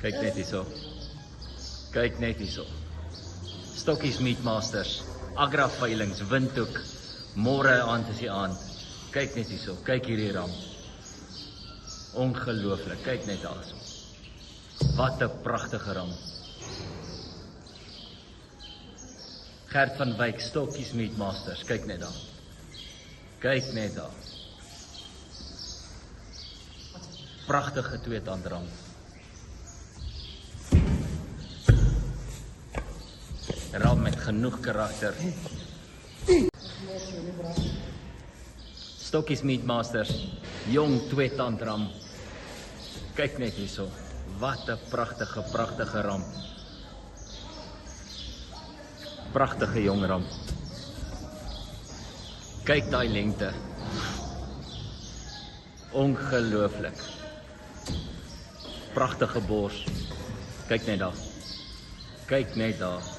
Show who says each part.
Speaker 1: Kyk net hierso. Kyk net hierso. Stokkies Meatmasters, Agra veilings, Windhoek. Môre aand is die aand. Kyk net hierso. Kyk hierdie ram. Ongelooflik. Kyk net daarso. Wat 'n pragtige ram. Gert van Wyk, Stokkies Meatmasters. Kyk net daar. Kyk net daar. Pragtige tweetandram. Ram met genoeg karakter. Stokkies Meatmasters, jong tweetandram. Kyk net hierso. Wat 'n pragtige ram. Pragtige jong ram. Kyk daai lengte. Ongelooflik. Pragtige bors. Kyk net daar. Kyk net daar.